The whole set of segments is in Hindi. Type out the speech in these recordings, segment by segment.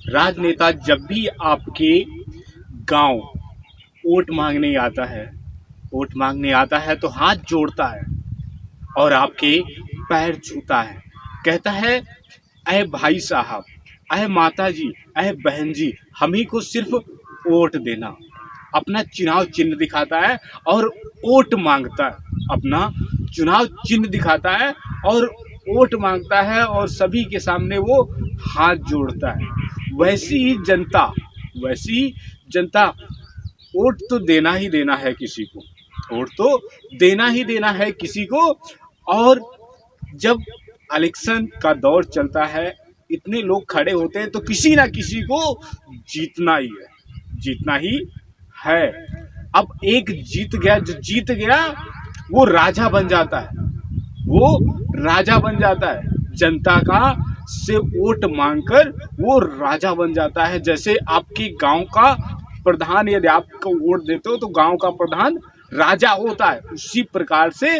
राजनेता जब भी आपके गांव वोट मांगने आता है, वोट मांगने आता है तो हाथ जोड़ता है और आपके पैर छूता है, कहता है अय भाई साहब, अय माता जी, अय बहन जी, हम ही को सिर्फ वोट देना। अपना चुनाव चिन्ह दिखाता है और वोट मांगता है। अपना चुनाव चिन्ह दिखाता है और वोट मांगता है और सभी के सामने वो हाथ जोड़ता है। वैसी ही जनता, वैसी ही जनता, वोट तो देना ही देना है किसी को, वोट तो देना ही देना है किसी को। और जब इलेक्शन का दौर चलता है, इतने लोग खड़े होते हैं तो किसी ना किसी को जीतना ही है, जीतना ही है। अब एक जीत गया, जो जीत गया वो राजा बन जाता है, वो राजा बन जाता है। जनता का से वोट मांगकर वो राजा बन जाता है। जैसे आपके गांव का प्रधान, यदि आपको वोट देते हो तो गांव का प्रधान राजा होता है, उसी प्रकार से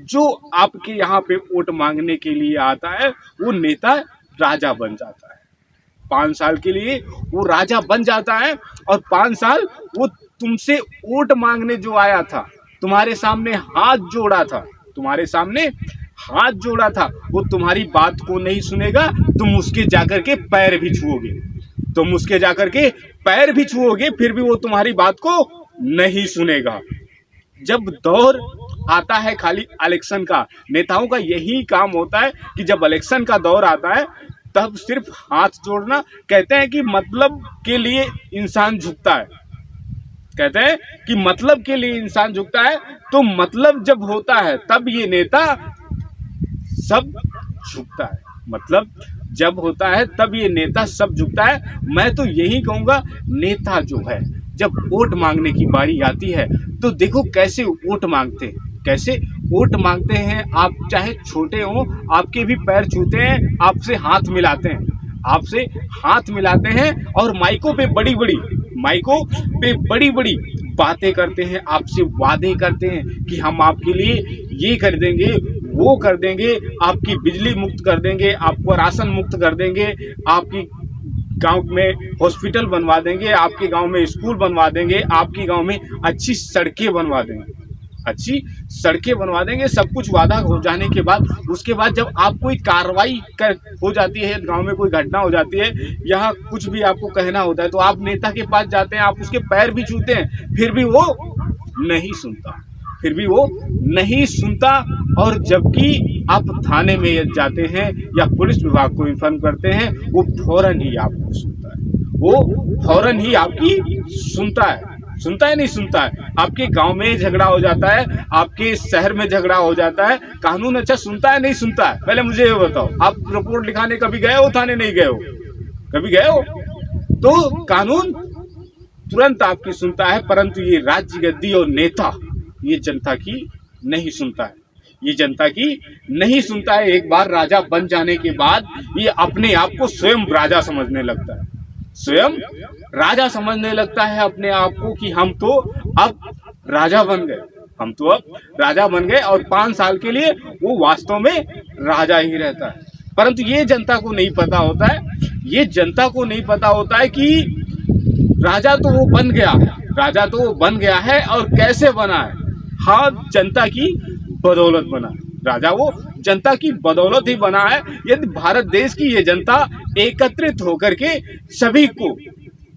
जो आपके यहाँ पे वोट मांगने के लिए आता है वो नेता राजा बन जाता है। 5 साल के लिए वो राजा बन जाता है और 5 साल वो तुमसे वोट मांगने जो आया था, तुम्हारे सामने हाथ जोड़ा था, तुम्हारे सामने हाथ जोड़ा था, वो तुम्हारी बात को नहीं सुनेगा। तुम उसके जाकर के पैर भी छुओगे, तुम उसके जाकर के पैर भी छुओगे, फिर भी वो तुम्हारी बात को नहीं सुनेगा। जब दौर आता है खाली इलेक्शन का, नेताओं का यही काम होता है कि जब इलेक्शन का दौर आता है तब सिर्फ हाथ जोड़ना। कहते हैं कि मतलब के लिए इंसान झुकता है, कहते हैं कि मतलब के लिए इंसान झुकता है। तो मतलब जब होता है तब ये नेता सब झुकता है, मतलब जब होता है तब ये नेता सब झुकता है। मैं तो यही कहूँगा, नेता जो है जब वोट मांगने की बारी आती है तो देखो कैसे वोट मांगते हैं, कैसे वोट मांगते हैं। आप चाहे छोटे हो, आपके भी पैर छूते हैं, आपसे हाथ मिलाते हैं, आपसे हाथ मिलाते हैं और माइकों पे बड़ी बड़ी बातें करते हैं, आपसे वादे करते हैं कि हम आपके लिए ये कर देंगे, वो कर देंगे, आपकी बिजली मुक्त कर देंगे, आपको राशन मुक्त कर देंगे, आपकी गांव में हॉस्पिटल बनवा देंगे, आपके गांव में स्कूल बनवा देंगे, आपके गांव में अच्छी सड़कें बनवा देंगे, अच्छी सड़कें बनवा देंगे। सब कुछ वादा हो जाने के बाद, उसके बाद जब आप कोई कार्रवाई कर हो जाती है, गांव में कोई घटना हो जाती है, यहाँ कुछ भी आपको कहना होता है तो आप नेता के पास जाते हैं, आप उसके पैर भी छूते हैं, फिर भी वो नहीं सुनता, फिर भी वो नहीं सुनता। और जबकि आप थाने में जाते हैं या पुलिस विभाग को इन्फॉर्म करते हैं, वो फौरन ही आपको सुनता है, वो फौरन ही आपकी सुनता है। सुनता है नहीं सुनता है। आपके गांव में झगड़ा हो जाता है, आपके शहर में झगड़ा हो जाता है, कानून अच्छा सुनता है नहीं सुनता है? पहले मुझे ये बताओ, आप रिपोर्ट लिखाने कभी गए हो थाने? नहीं गए हो? कभी गए हो? तो कानून तुरंत आपकी सुनता है, परंतु ये राज्य गद्दी और नेता ये जनता की नहीं सुनता है, ये जनता की नहीं सुनता है। एक बार राजा बन जाने के बाद ये अपने आप को स्वयं राजा समझने लगता है, स्वयं राजा समझने लगता है अपने आप को कि हम तो अब राजा बन गए, हम तो अब राजा बन गए। और 5 साल के लिए वो वास्तव में राजा ही रहता है। परंतु ये जनता को नहीं पता होता है, ये जनता को नहीं पता होता है कि राजा तो वो बन गया है, राजा तो वो बन गया है और कैसे बना है। हाँ, जनता की बदौलत बना है, राजा वो जनता की बदौलत ही बना है। यदि भारत देश की ये जनता एकत्रित होकर के सभी को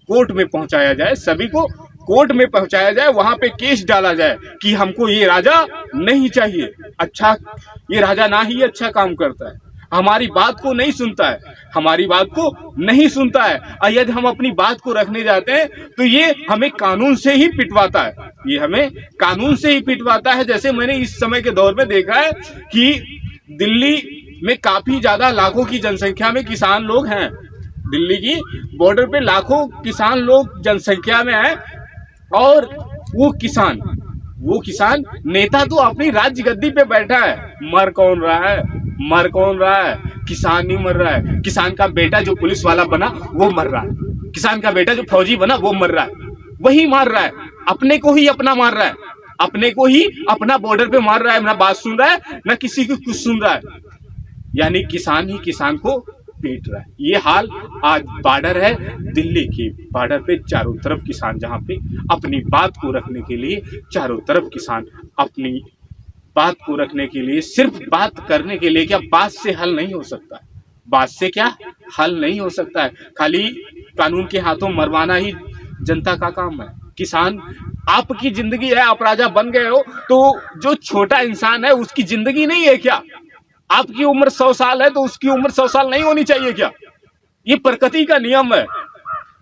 कोर्ट में पहुंचाया जाए, सभी को कोर्ट में पहुंचाया जाए, वहां पे केस डाला जाए कि हमको ये राजा नहीं चाहिए, अच्छा ये राजा ना ही अच्छा काम करता है, हमारी बात को नहीं सुनता है, हमारी बात को नहीं सुनता है। और यदि हम अपनी बात को रखने जाते हैं तो ये हमें कानून से ही पिटवाता है, ये हमें कानून से ही पिटवाता है। जैसे मैंने इस समय के दौर में देखा है कि दिल्ली में काफी ज्यादा लाखों की जनसंख्या में किसान लोग हैं, दिल्ली की बॉर्डर पे लाखों किसान लोग जनसंख्या में हैं, और वो किसान नेता तो अपनी राज्य गद्दी पे बैठा है, मर कौन रहा है, मर कौन रहा है? किसान नहीं मर रहा है। किसान का बेटा जो पुलिस वाला बना वो मर रहा है, किसान का बेटा जो फौजी बना वो मर रहा है, वही मार रहा है, अपने को ही अपना मार रहा है, अपने को ही अपना बॉर्डर पे मार रहा है, ना बात सुन रहा है, ना किसी की कुछ सुन रहा है। यानी किसान ही किसान को पीट रहा है। ये हाल आज बॉर्डर है दिल्ली की, बॉर्डर पे चारों तरफ किसान, जहाँ पे अपनी बात को रखने के लिए चारों तरफ किसान अपनी बात को रखने के लिए, सिर्फ बात करने के लिए, क्या बात से हल नहीं हो सकता है? बात से क्या हल नहीं हो सकता है? खाली कानून के हाथों मरवाना ही जनता का काम है। किसान, आपकी जिंदगी है, आप राजा बन गए हो, तो जो छोटा इंसान है उसकी जिंदगी नहीं है क्या? आपकी उम्र 100 साल है तो उसकी उम्र 100 साल नहीं होनी चाहिए क्या? ये प्रकृति का नियम है,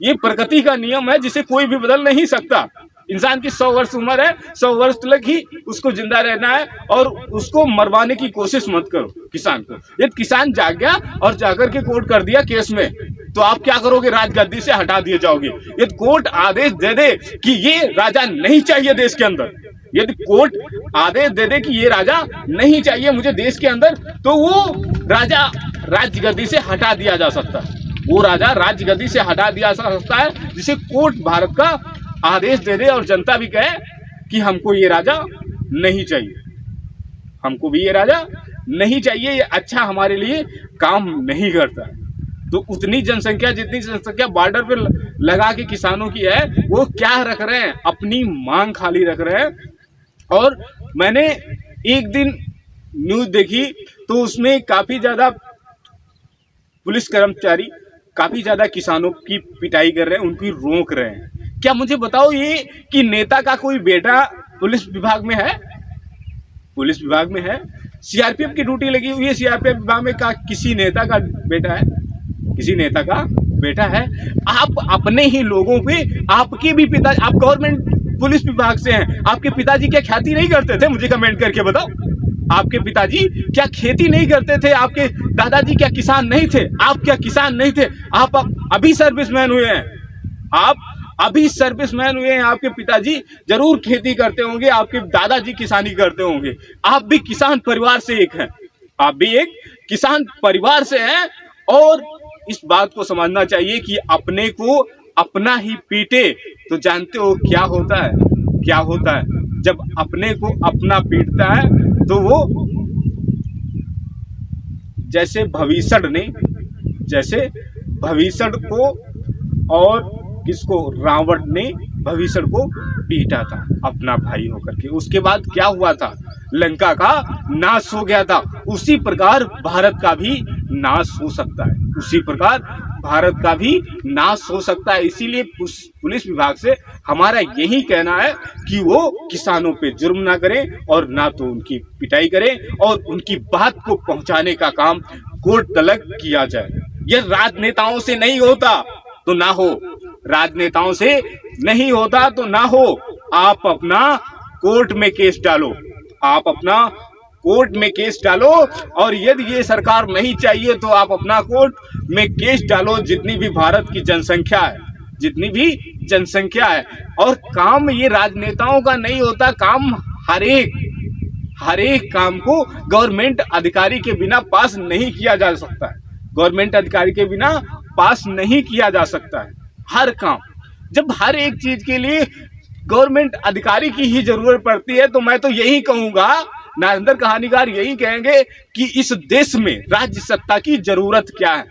ये प्रकृति का नियम है जिसे कोई भी बदल नहीं सकता। इंसान की 100 वर्ष उम्र है, 100 वर्ष तक ही उसको जिंदा रहना है और उसको मरवाने की कोशिश मत करो किसान को। यदि किसान जाग गया और जाकर के कोर्ट कर दिया केस में, तो आप क्या करोगे? राजगद्दी से हटा दिए जाओगे। यदि कोर्ट आदेश दे दे कि ये राजा नहीं चाहिए देश के अंदर, यदि कोर्ट आदेश दे दे कि ये राजा नहीं चाहिए मुझे देश के अंदर, तो वो राजा राजगद्दी से हटा दिया जा सकता है। वो राजा राजगद्दी से हटा दिया जा सकता है जिसे कोर्ट भारत का आदेश दे दे और जनता भी कहे कि हमको ये राजा नहीं चाहिए, हमको भी ये राजा नहीं चाहिए, ये अच्छा हमारे लिए काम नहीं करता है। तो उतनी जनसंख्या, जितनी जनसंख्या बॉर्डर पे लगा के किसानों की है, वो क्या रख रहे हैं? अपनी मांग खाली रख रहे हैं। और मैंने एक दिन न्यूज देखी तो उसमें काफी ज्यादा पुलिस कर्मचारी काफी ज्यादा किसानों की पिटाई कर रहे हैं, उनकी रोक रहे हैं। क्या मुझे बताओ ये कि नेता का कोई बेटा पुलिस विभाग में है? पुलिस विभाग में है, सीआरपीएफ की ड्यूटी लगी हुई है, सीआरपीएफ विभाग में का किसी नेता का बेटा है? किसी नेता का बेटा है? आप अपने ही लोगों पे, आपके भी पिता, आप गवर्नमेंट पुलिस विभाग से हैं, आपके पिताजी क्या खेती नहीं करते थे? मुझे कमेंट करके बताओ, आपके पिताजी क्या खेती नहीं करते थे? आपके दादाजी क्या किसान नहीं थे? आप क्या किसान नहीं थे? आप अभी सर्विसमैन हुए हैं, आप अभी सर्विसमैन हुए हैं। आपके पिताजी जरूर खेती करते होंगे, आपके दादाजी किसानी करते होंगे। आप भी किसान परिवार से एक हैं, आप भी एक किसान परिवार से हैं। और इस बात को समझना चाहिए कि अपने को अपना ही पीटे तो जानते हो क्या होता है? क्या होता है जब अपने को अपना पीटता है? तो वो जैसे भविष्य को और किसको, रावण ने भविष्य को पीटा था अपना भाई होकर के। उसके बाद क्या हुआ था? लंका का नाश हो गया था। उसी प्रकार भारत का भी नाश हो सकता है, उसी प्रकार भारत का भी नाश हो सकता है। इसीलिए पुलिस विभाग से हमारा यही कहना है कि वो किसानों पे जुर्म ना करें और ना तो उनकी पिटाई करें, और उनकी बात को पहुंचाने का काम कोर्ट तलक किया जाए। ये राजनेताओं से नहीं होता तो ना हो, राजनेताओं से नहीं होता तो ना हो। आप अपना कोर्ट में केस डालो, आप अपना कोर्ट में केस डालो, और यदि ये सरकार नहीं चाहिए तो आप अपना कोर्ट में केस डालो। जितनी भी भारत की जनसंख्या है, जितनी भी जनसंख्या है, और काम ये राजनेताओं का नहीं होता, काम हर एक काम को गवर्नमेंट अधिकारी के बिना पास नहीं किया जा सकता है, गवर्नमेंट अधिकारी के बिना पास नहीं किया जा सकता है हर काम। जब हर एक चीज के लिए गवर्नमेंट अधिकारी की ही जरूरत पड़ती है, तो मैं तो यही कहूंगा, नरेंद्र कहानीकार यही कहेंगे कि इस देश में राज्य सत्ता की जरूरत क्या है?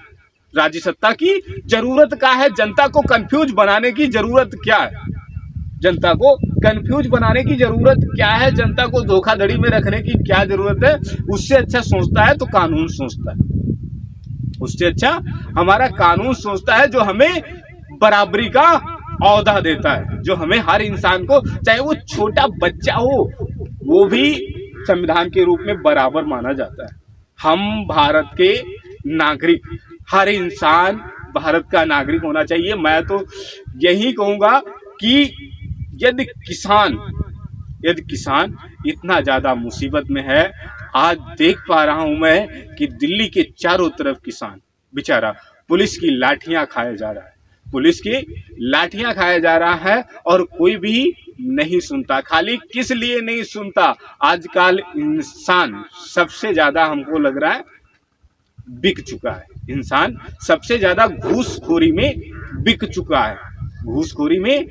राज्य सत्ता की जरूरत क्या है? जनता को कंफ्यूज बनाने की जरूरत क्या है? जनता को कंफ्यूज बनाने की जरूरत क्या है? जनता को धोखाधड़ी में रखने की क्या जरूरत है? उससे अच्छा सोचता है तो कानून सोचता है, उससे अच्छा हमारा कानून सोचता है, जो हमें बराबरी का औहदा देता है, जो हमें हर इंसान को, चाहे वो छोटा बच्चा हो, वो भी संविधान के रूप में बराबर माना जाता है। हम भारत के नागरिक, हर इंसान भारत का नागरिक होना चाहिए। मैं तो यही कहूंगा कि यदि किसान इतना ज्यादा मुसीबत में है, आज देख पा रहा हूं मैं कि दिल्ली के चारों तरफ किसान बेचारा पुलिस की लाठियां खाया जा रहा है, पुलिस की लाठियां खाया जा रहा है, और कोई भी नहीं सुनता। खाली किस लिए नहीं सुनता? आजकल इंसान सबसे ज्यादा, हमको लग रहा है, बिक चुका है। इंसान सबसे ज्यादा घूसखोरी में बिक चुका है, घूसखोरी में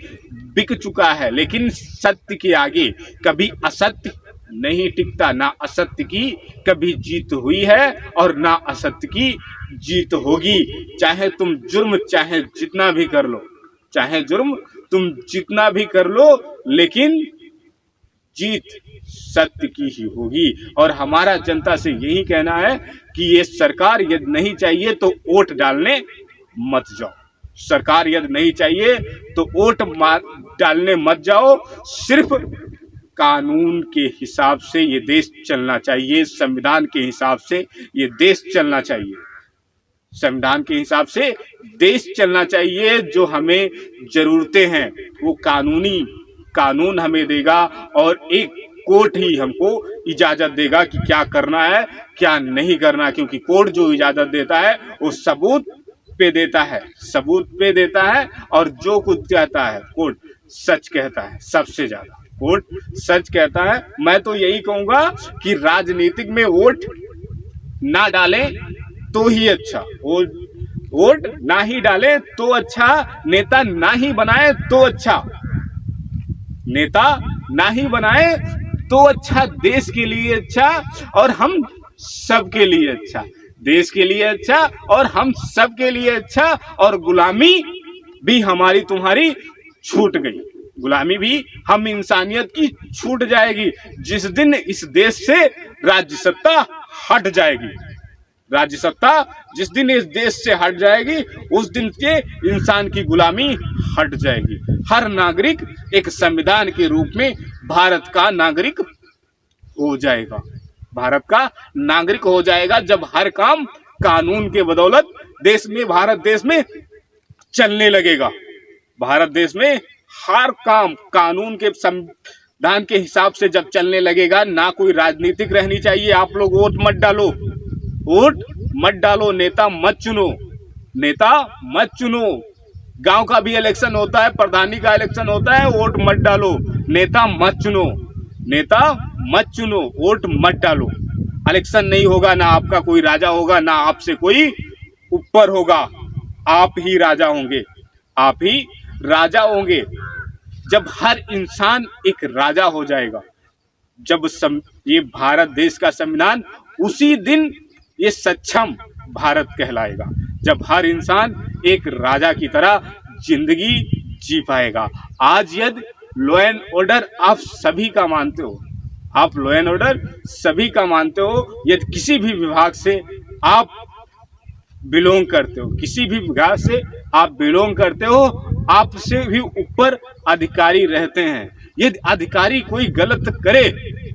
बिक चुका है। लेकिन सत्य के आगे कभी असत्य नहीं टिकता, ना असत्य की कभी जीत हुई है और ना असत्य की जीत होगी। चाहे तुम जुर्म चाहे जितना भी कर लो, चाहे जुर्म तुम जितना भी कर लो, लेकिन जीत सत्य की ही होगी। और हमारा जनता से यही कहना है कि ये सरकार यदि नहीं चाहिए तो वोट डालने मत जाओ। सरकार यदि नहीं चाहिए तो वोट डालने मत जाओ। सिर्फ कानून के हिसाब से ये देश चलना चाहिए, संविधान के हिसाब से ये देश चलना चाहिए, संविधान के हिसाब से देश चलना चाहिए। जो हमें जरूरतें हैं वो कानून हमें देगा और एक कोर्ट ही हमको इजाजत देगा कि क्या करना है क्या नहीं करना, क्योंकि कोर्ट जो इजाजत देता है वो सबूत पे देता है, सबूत पे देता है। और जो कुछ कहता है कोर्ट सच कहता है, सबसे ज्यादा कोर्ट सच कहता है। मैं तो यही कहूंगा कि राजनीतिक में वोट ना डालें तो ही अच्छा, वोट ना ही डाले तो अच्छा, नेता ना ही बनाए तो अच्छा, नेता ना ही बनाए तो अच्छा, देश के लिए अच्छा और हम सबके लिए अच्छा, देश के लिए अच्छा और हम सबके लिए अच्छा। और गुलामी भी हमारी तुम्हारी छूट गई, गुलामी भी हम इंसानियत की छूट जाएगी जिस दिन इस देश से राज्य सत्ता हट जाएगी। राज्य सत्ता जिस दिन इस देश से हट जाएगी उस दिन के इंसान की गुलामी हट जाएगी। हर नागरिक एक संविधान के रूप में भारत का नागरिक हो जाएगा, भारत का नागरिक हो जाएगा जब हर काम कानून के बदौलत देश में, भारत देश में चलने लगेगा। भारत देश में हर काम कानून के संविधान के हिसाब से जब चलने लगेगा, ना कोई राजनीतिक रहनी चाहिए। आप लोग वोट मत डालो, वोट मत डालो, नेता मत चुनो, नेता मत चुनो। गांव का भी इलेक्शन होता है, प्रधानी का इलेक्शन होता है, वोट मत डालो, नेता मत चुनो, नेता मत चुनो, वोट मत डालो। इलेक्शन नहीं होगा, ना आपका कोई राजा होगा, ना आपसे कोई ऊपर होगा, आप ही राजा होंगे, आप ही राजा होंगे। जब हर इंसान एक राजा हो जाएगा, जब ये भारत देश का संविधान, उसी दिन ये सक्षम भारत कहलाएगा, जब हर इंसान एक राजा की तरह जिंदगी जी पाएगा। आज यदि लॉ एंड ऑर्डर आप सभी का मानते हो, आप लॉ एंड ऑर्डर सभी का मानते हो, यदि किसी भी विभाग से आप बिलोंग करते हो, किसी भी विभाग से आप बिलोंग करते हो, आपसे भी ऊपर अधिकारी रहते हैं। यदि अधिकारी कोई गलत करे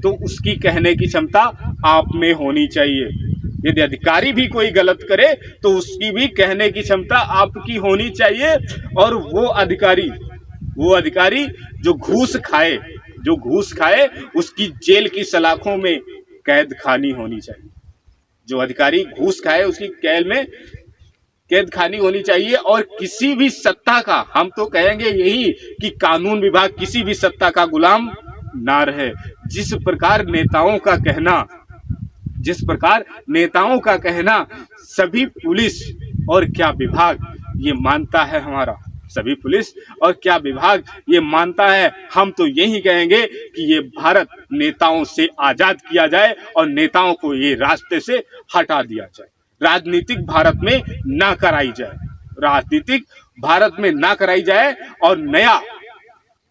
तो उसकी कहने की क्षमता आप में होनी चाहिए। यदि अधिकारी भी कोई गलत करे तो उसकी भी कहने की क्षमता आपकी होनी चाहिए। और वो अधिकारी जो घूस खाए, जो घूस खाए, उसकी जेल की सलाखों में कैद खानी होनी चाहिए। जो अधिकारी घूस खाए उसकी कैद में कैद खानी होनी चाहिए। और किसी भी सत्ता का, हम तो कहेंगे यही कि कानून विभाग किसी भी सत्ता का गुलाम ना रहे। जिस प्रकार नेताओं का कहना सभी पुलिस और क्या विभाग ये मानता है, हमारा सभी पुलिस और क्या विभाग ये मानता है। हम तो यही कहेंगे कि ये भारत नेताओं से आजाद किया जाए और नेताओं को ये रास्ते से हटा दिया जाए। राजनीतिक भारत में ना कराई जाए, राजनीतिक भारत में ना कराई जाए और नया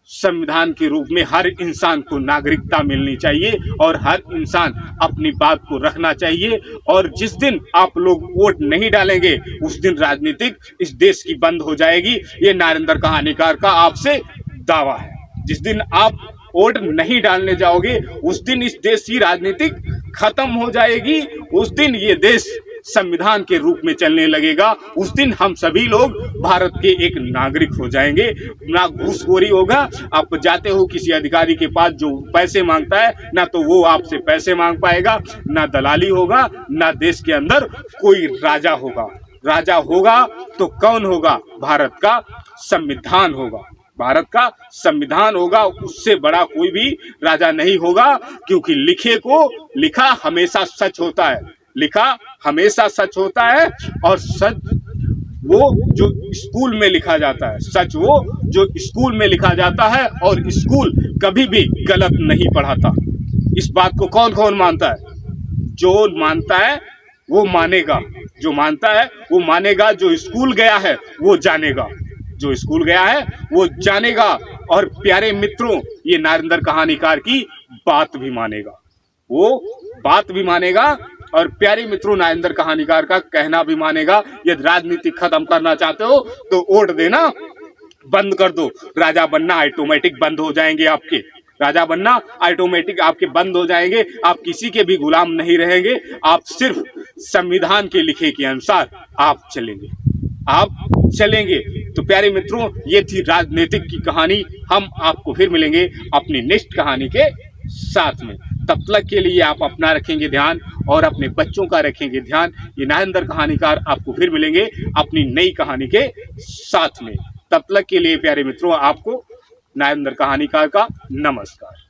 संविधान के रूप में हर इंसान को नागरिकता मिलनी चाहिए और हर इंसान अपनी बात को रखना चाहिए। और जिस दिन आप लोग वोट नहीं डालेंगे उस दिन राजनीतिक इस देश की बंद हो जाएगी। ये नरेंद्र कहानीकार का आपसे दावा है। जिस दिन आप वोट नहीं डालने जाओगे उस दिन इस देश की राजनीतिक खत्म हो जाएगी, उस दिन ये देश संविधान के रूप में चलने लगेगा। उस दिन हम सभी लोग भारत के एक नागरिक हो जाएंगे। ना घूसखोरी होगा, आप जाते हो किसी अधिकारी के पास जो पैसे मांगता है, ना तो वो आपसे पैसे मांग पाएगा, ना दलाली होगा, ना देश के अंदर कोई राजा होगा। राजा होगा तो कौन होगा? भारत का संविधान होगा, भारत का संविधान होगा। उससे बड़ा कोई भी राजा नहीं होगा, क्योंकि लिखा हमेशा सच होता है, लिखा हमेशा सच होता है। और सच वो जो स्कूल में लिखा जाता है, सच वो जो स्कूल में लिखा जाता है, और स्कूल कभी भी गलत नहीं पढ़ाता, इस बात को कौन कौन मानता है? जो मानता है वो मानेगा, जो मानता है वो मानेगा, जो स्कूल गया है वो जानेगा, जो स्कूल गया है वो जानेगा। और प्यारे मित्रों, ये नरेंद्र कहानीकार की बात भी मानेगा, वो बात भी मानेगा। और प्यारे मित्रों, नरेंद्र कहानीकार का कहना भी मानेगा। यदि राजनीति खत्म करना चाहते हो तो वोट देना बंद कर दो, राजा बनना ऑटोमेटिक बंद हो जाएंगे आपके, राजा बनना ऑटोमेटिक आपके बंद हो जाएंगे। आप किसी के भी गुलाम नहीं रहेंगे, आप सिर्फ संविधान के लिखे के अनुसार आप चलेंगे, आप चलेंगे। तो प्यारे मित्रों, ये थी राजनीतिक की कहानी। हम आपको फिर मिलेंगे अपनी नेक्स्ट कहानी के साथ में। तब तक के लिए आप अपना रखेंगे ध्यान और अपने बच्चों का रखेंगे ध्यान। ये नरेंद्र कहानीकार आपको फिर मिलेंगे अपनी नई कहानी के साथ में। तब तक के लिए प्यारे मित्रों, आपको नरेंद्र कहानीकार का नमस्कार।